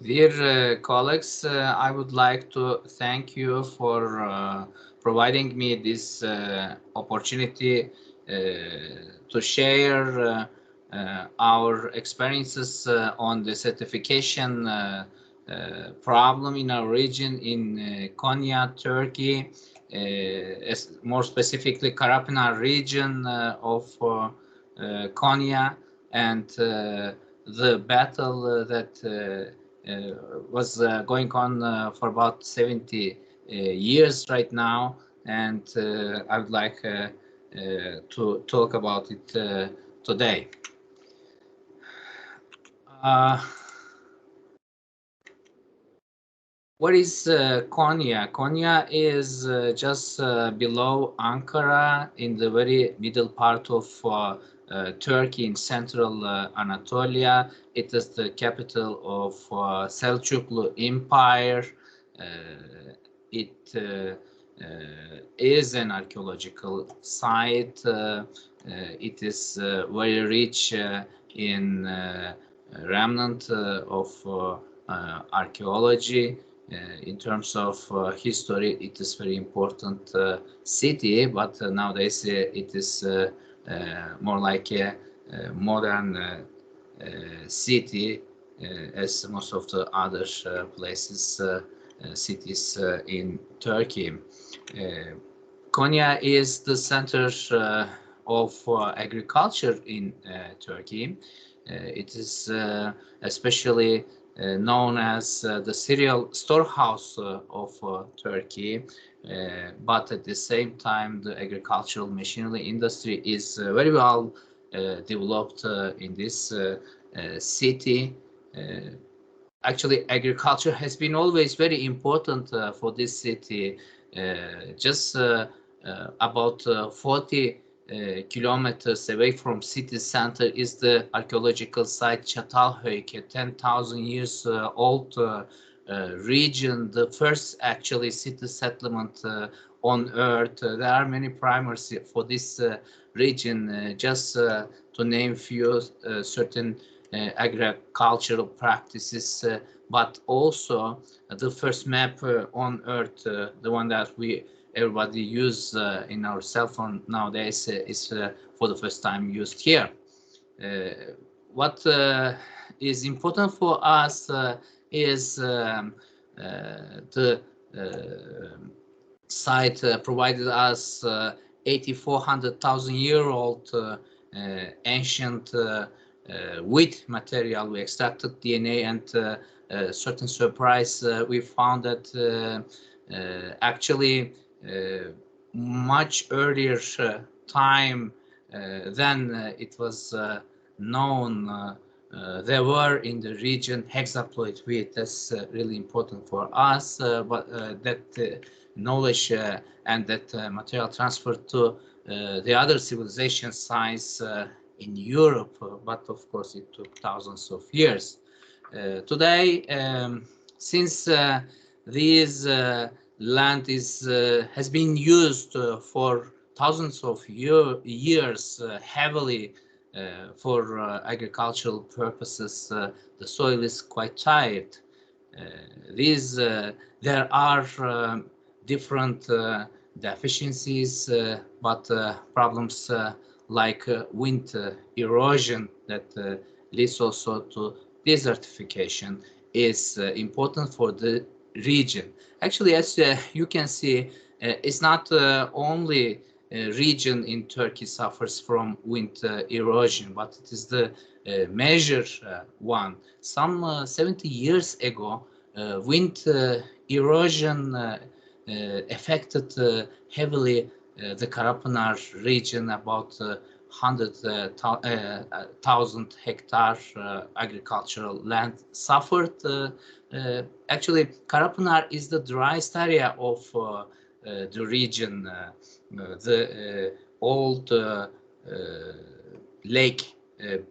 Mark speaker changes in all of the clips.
Speaker 1: Dear colleagues, I would like to thank you for providing me this opportunity to share our experiences on the certification problem in our region in Konya, Turkey, more specifically Karapınar region of Konya, and the battle that was going on for about 70 years right now, and I would like to talk about it today. What is Konya? Konya is just below Ankara in the very middle part of Turkey in central Anatolia. It is the capital of Selçuklu Empire. It is an archaeological site. It is very rich in remnant of archaeology. In terms of history, it is very important city, but nowadays it is more like a modern city, as most of the other places, cities in Turkey. Konya is the center of agriculture in Turkey. It is especially known as the cereal storehouse of Turkey, but at the same time the agricultural machinery industry is very well developed in this city. Actually, agriculture has been always very important for this city. Just about 40 kilometers away from city center is the archaeological site Çatalhöyük, a 10,000 years old region, the first actually city settlement on earth. There are many primers for this region, just to name few certain agricultural practices, but also the first map on earth, the one that everybody use in our cell phone nowadays, is for the first time used here. What is important for us is the site provided us 400,000-year-old ancient wheat material. We extracted DNA, and certain surprise, we found that actually much earlier time than it was known, there were in the region hexaploid wheat. That's really important for us, but that knowledge and that material transferred to the other civilization sites in Europe, but of course it took thousands of years. Today, since these land has been used for thousands of years heavily for agricultural purposes, the soil is quite tight. There are different deficiencies, but problems like wind erosion that leads also to desertification is important for the region. Actually, as you can see, it's not only region in Turkey suffers from wind erosion, but it is the major one. Some 70 years ago, wind erosion affected heavily the Karapınar region. About 100,000 hectare agricultural land suffered. Actually, Karapınar is the driest area of the region. The old lake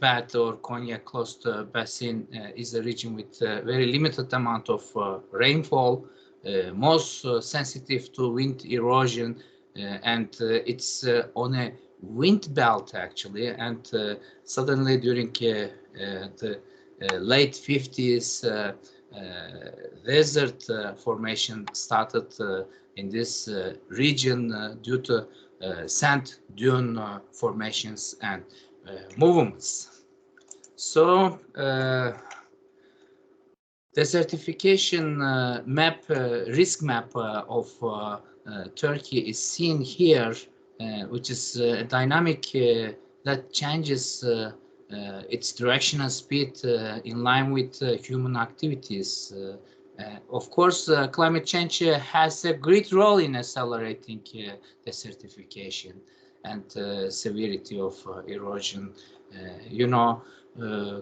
Speaker 1: bed or Konya Cluster Basin is a region with very limited amount of rainfall, most sensitive to wind erosion, and it's on a wind belt actually. And suddenly during the late 50s, desert formation started in this region due to sand dune formations and movements. So desertification risk map of Turkey is seen here, which is a dynamic that changes its direction and speed in line with human activities. Of course, climate change has a great role in accelerating desertification and severity of erosion. You know,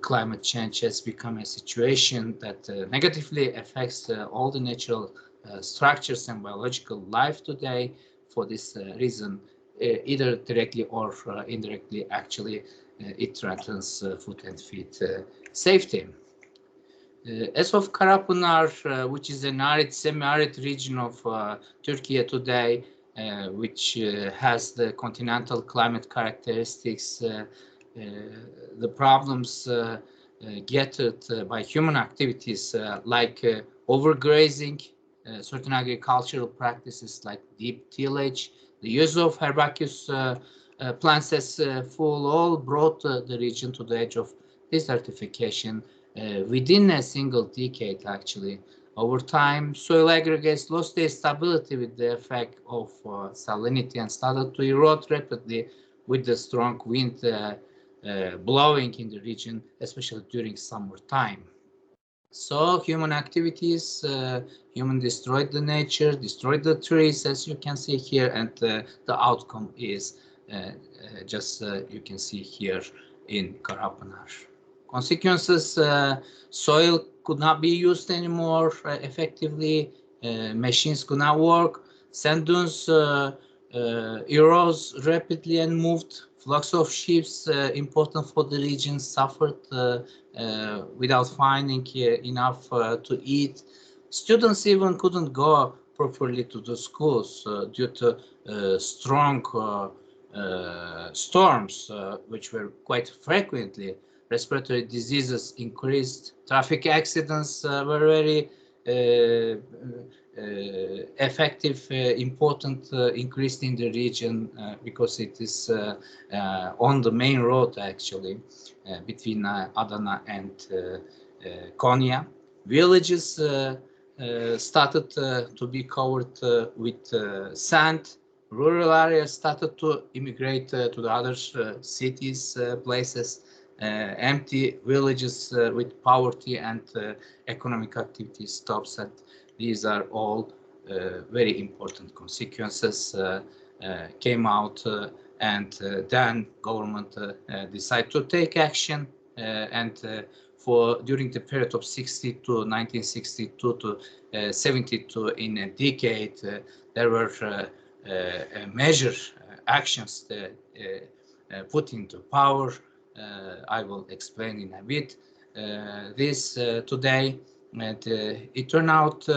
Speaker 1: climate change has become a situation that negatively affects all the natural structures and biological life today. For this reason, either directly or indirectly, actually, it threatens food and feed safety. As of Karapınar, which is an arid, semi-arid region of Turkey today, which has the continental climate characteristics, the problems gathered by human activities like overgrazing, certain agricultural practices like deep tillage, the use of herbaceous plants as fuel, all brought the region to the edge of desertification within a single decade, actually. Over time, soil aggregates lost their stability with the effect of salinity and started to erode rapidly with the strong wind blowing in the region, especially during summertime. So human activities, human destroyed the nature, destroyed the trees, as you can see here, and the outcome is just you can see here in Karapınar. Consequences, soil could not be used anymore effectively, machines could not work, sand dunes erode rapidly and moved, flux of ships important for the region suffered without finding enough to eat. Students even couldn't go properly to the schools due to strong storms, which were quite frequently. Respiratory diseases increased. Traffic accidents were very effective, important, increased in the region because it is on the main road actually between Adana and Konya. Villages started to be covered with sand. Rural areas started to immigrate to the other cities, places. Empty villages with poverty and economic activity stops, and these are all very important consequences came out, and then government decided to take action, and for during the period of 60 to 1962 to 72 in a decade, there were measure actions put into power. I will explain in a bit this today, and it turned out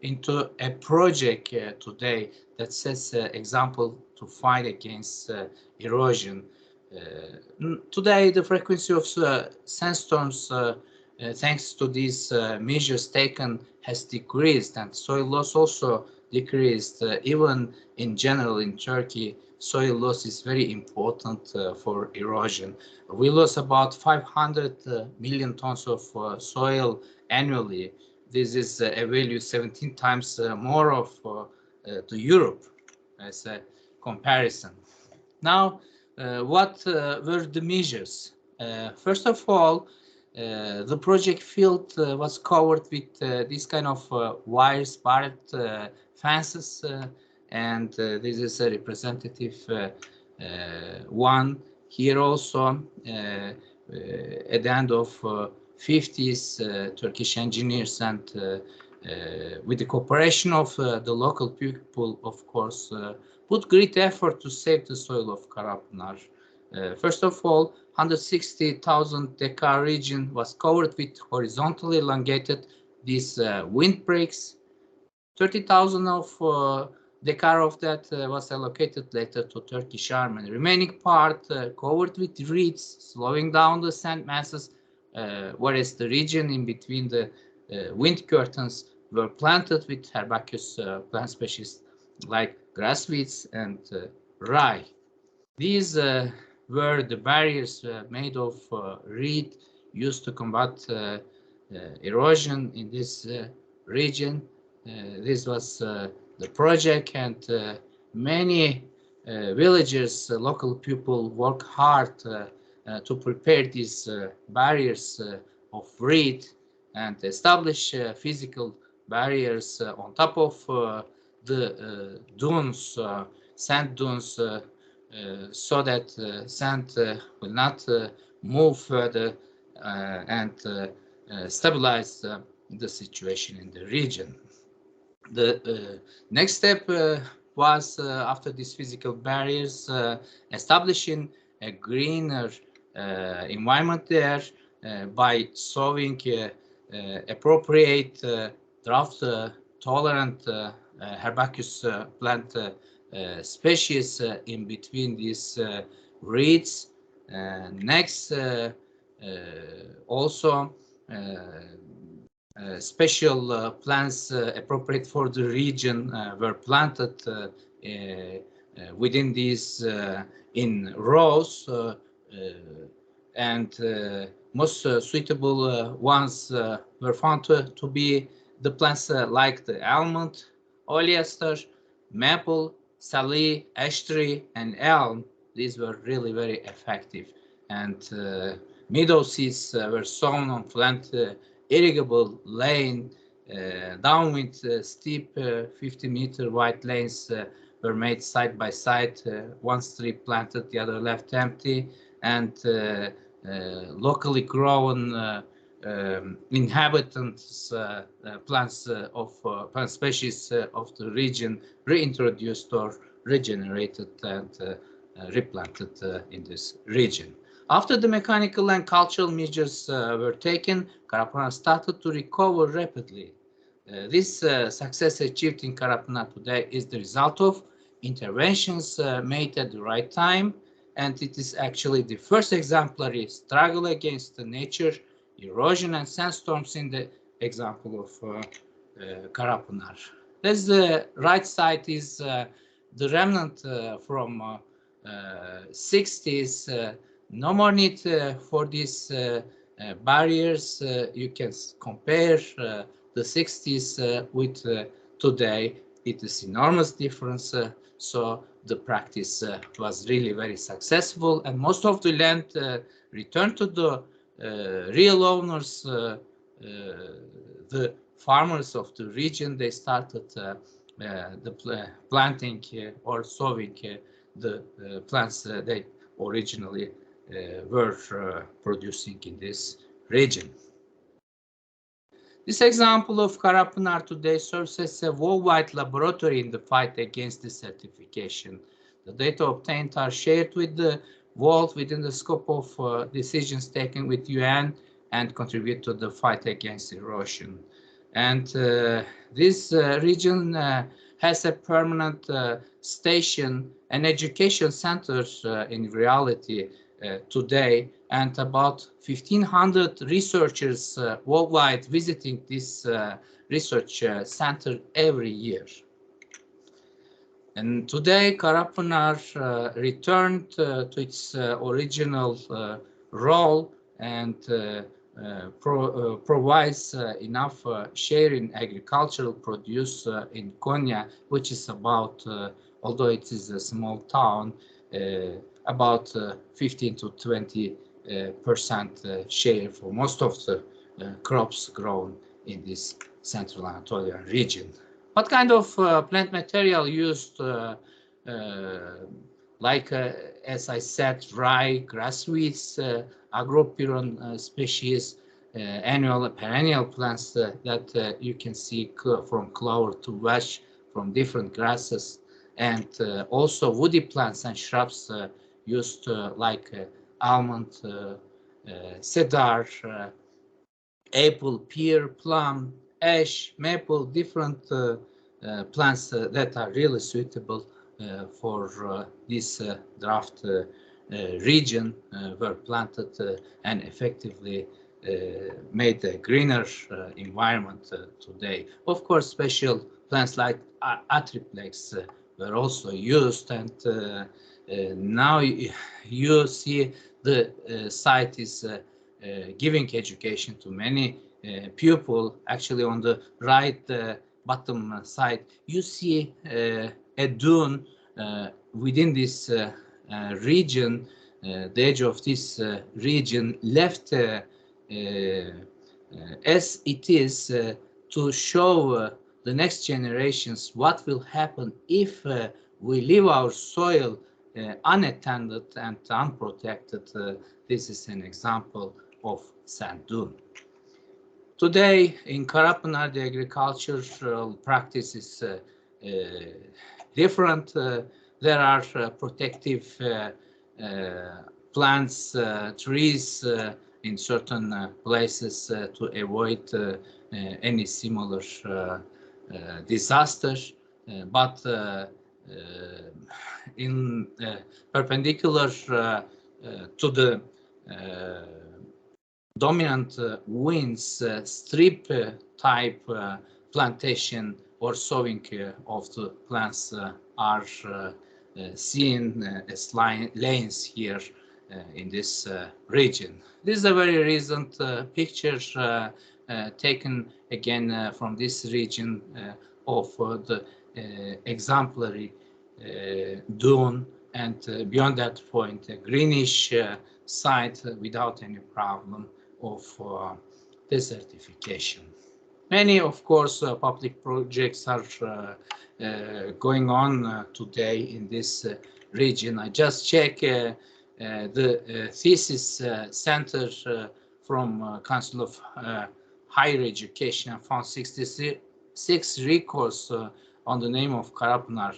Speaker 1: into a project today that sets an example to fight against erosion. Today, the frequency of sandstorms, thanks to these measures taken, has decreased, and soil loss also decreased. Even in general in Turkey, soil loss is very important for erosion. We lose about 500 million tons of soil annually. This is a value 17 times more of to Europe as a comparison. Now, what were the measures? First of all, the project field was covered with this kind of wires, barred fences, and this is a representative one here also. At the end of 50s, Turkish engineers and with the cooperation of the local people, of course, put great effort to save the soil of Karapınar. First of all, 160,000 dekar region was covered with horizontally elongated these windbreaks. 30,000 of dekar of that was allocated later to Turkish Army. The remaining part covered with reeds, slowing down the sand masses, whereas the region in between the wind curtains were planted with herbaceous plant species like grassweeds and rye. These were the barriers made of reed used to combat erosion in this region. This was the project, and many villagers, local people work hard to prepare these barriers of reed and establish physical barriers on top of the dunes, sand dunes, so that sand will not move further and stabilize the situation in the region. The next step was, after these physical barriers, establishing a greener environment there by sowing appropriate drought-tolerant herbaceous plant species in between these reeds. Next, also special plants appropriate for the region were planted within these in rows, and most suitable ones were found to be the plants like the almond, oleaster, maple, sallie, ash tree, and elm. These were really very effective, and meadow seeds were sown on flat irrigable lane downwind steep 50-meter wide lanes were made side by side, one strip planted, the other left empty, and locally grown inhabitants plants of plant species of the region reintroduced or regenerated and replanted in this region. After the mechanical and cultural measures were taken, Karapanar started to recover rapidly. This success achieved in Karapanar today is the result of interventions made at the right time, and it is actually the first exemplary struggle against the nature, erosion, and sandstorms in the example of Karapanar. This right side is the remnant from 60s. No more need for these barriers. You can compare the 60s with today. It is enormous difference. So the practice was really very successful, and most of the land returned to the real owners, the farmers of the region. They started the planting or sowing the plants they originally were producing in this region. This example of Karapanar today serves as a worldwide laboratory in the fight against desertification. The data obtained are shared with the world within the scope of decisions taken with UN and contribute to the fight against erosion. And this region has a permanent station and education centers in reality today, and about 1,500 researchers worldwide visiting this research center every year. And today, Karapanar returned to its original role and provides enough share in agricultural produce in Konya, which is about, although it is a small town, about 15 to 20% share for most of the crops grown in this central Anatolian region. What kind of plant material used, like, as I said, rye, grassweeds, agropyron species, annual, perennial plants that you can see from clover to wedge, from different grasses, and also woody plants and shrubs used like almond, cedar, apple, pear, plum, ash, maple, different plants that are really suitable for this drought region were planted and effectively made a greener environment today. Of course, special plants like atriplex were also used, and now you see the site is giving education to many pupils. Actually, on the right bottom side, you see a dune within this region. The edge of this region left as it is to show the next generations what will happen if we leave our soil unattended and unprotected. This is an example of sand dune. Today in Karapınar, the agricultural practice is different. There are protective plants, trees in certain places to avoid any similar disaster. But in perpendicular to the dominant winds, strip type plantation or sowing of the plants are seen as lanes here in this region. This is a very recent picture taken again from this region of the exemplary dune, and beyond that point a greenish site without any problem of desertification. Many, of course, public projects are going on today in this region. I just checked the thesis center from Council of Higher Education and found 66 recourse on the name of Karapınar.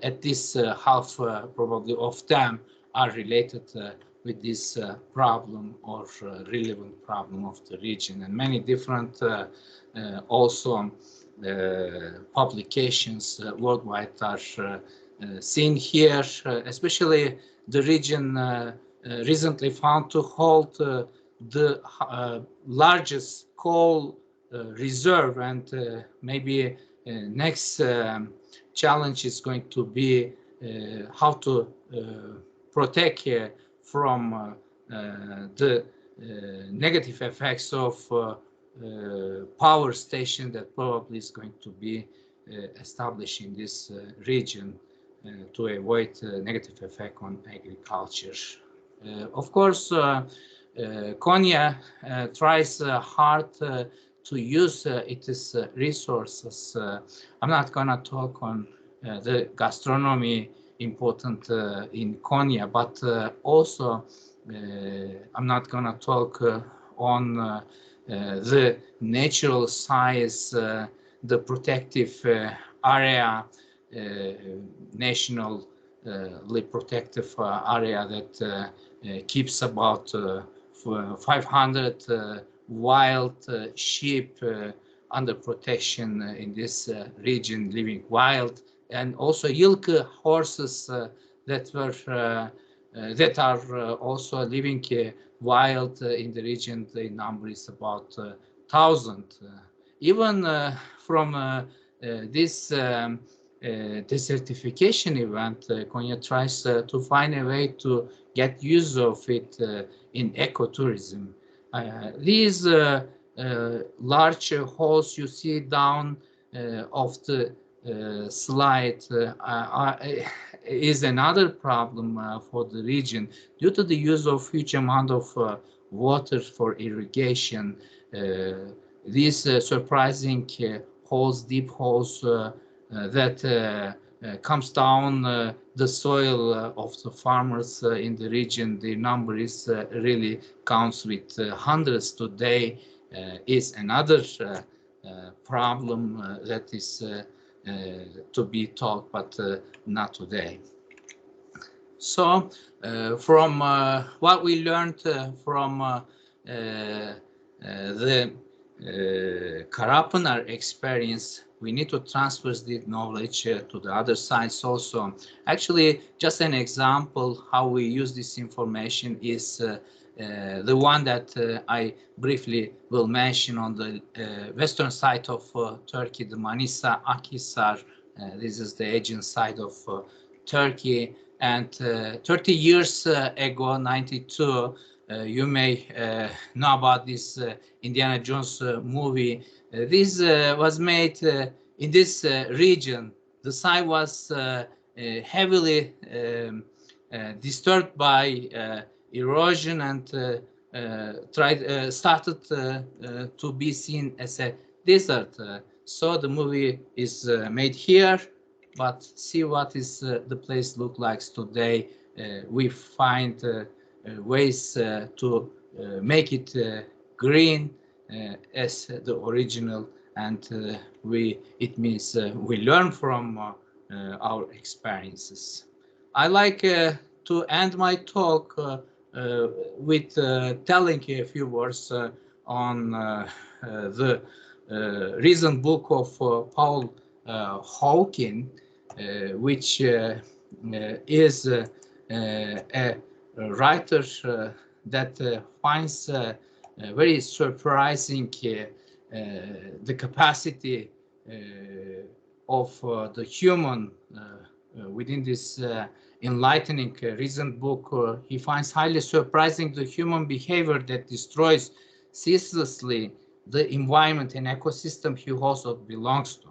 Speaker 1: At least half probably of them are related with this problem or relevant problem of the region, and many different also publications worldwide are seen here, especially the region recently found to hold the largest coal reserve, and maybe next challenge is going to be how to protect from the negative effects of power station that probably is going to be established in this region to avoid negative effect on agriculture. Of course, Konya tries hard to use its resources. I'm not gonna talk on the gastronomy important in Konya, but also I'm not gonna talk on the natural size, the protective area, nationally protective area that keeps about 500 wild sheep under protection in this region, living wild, and also Yılkı horses that are also living wild in the region. The number is about 1,000. Even from this desertification event, Konya tries to find a way to get use of it in ecotourism. These large holes you see down of the slide is another problem for the region due to the use of huge amount of water for irrigation. These surprising holes, deep holes that comes down the soil of the farmers in the region. The number is really counts with hundreds today. Is another problem that is to be taught, but not today. So from what we learned from the Karapınar experience, we need to transfer this knowledge to the other sides also. Actually, just an example how we use this information is The one that I briefly will mention on the western side of Turkey, the Manisa Akhisar. This is the Aegean side of Turkey. And 30 years ago, 92, you may know about this Indiana Jones movie. This was made in this region. The site was heavily disturbed by erosion and started to be seen as a desert. So the movie is made here, but see what is the place look like today. We find ways to make it green as the original, and it means we learn from our experiences. I like to end my talk with telling a few words on the recent book of Paul Hawken, which is a writer that finds very surprising the capacity of the human within this enlightening recent book. He finds highly surprising the human behavior that destroys ceaselessly the environment and ecosystem he also belongs to.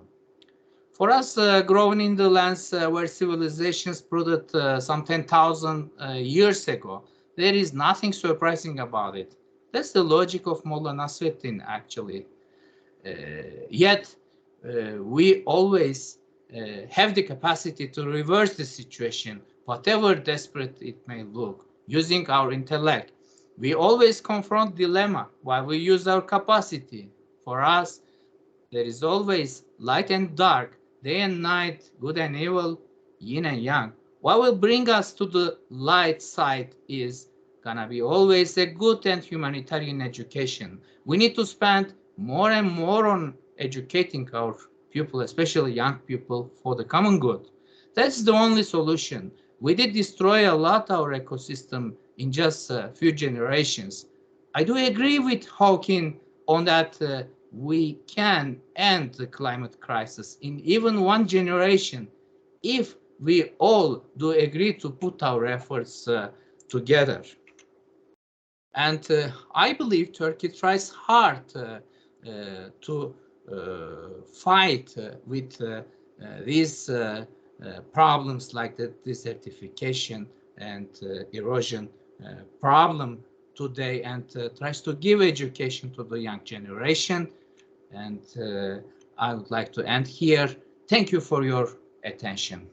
Speaker 1: For us, growing in the lands where civilizations sprouted some 10,000 years ago, there is nothing surprising about it. That's the logic of Mullah Nasreddin, actually. Yet, we always have the capacity to reverse the situation, whatever desperate it may look, using our intellect. We always confront dilemma while we use our capacity. For us, there is always light and dark, day and night, good and evil, yin and yang. What will bring us to the light side is gonna be always a good and humanitarian education. We need to spend more and more on educating our people, especially young people, for the common good. That's the only solution. We did destroy a lot of our ecosystem in just a few generations. I do agree with Hawking on that we can end the climate crisis in even one generation if we all do agree to put our efforts together. And I believe Turkey tries hard to fight with these problems like the desertification and erosion problem today, and tries to give education to the young generation. And I would like to end here. Thank you for your attention.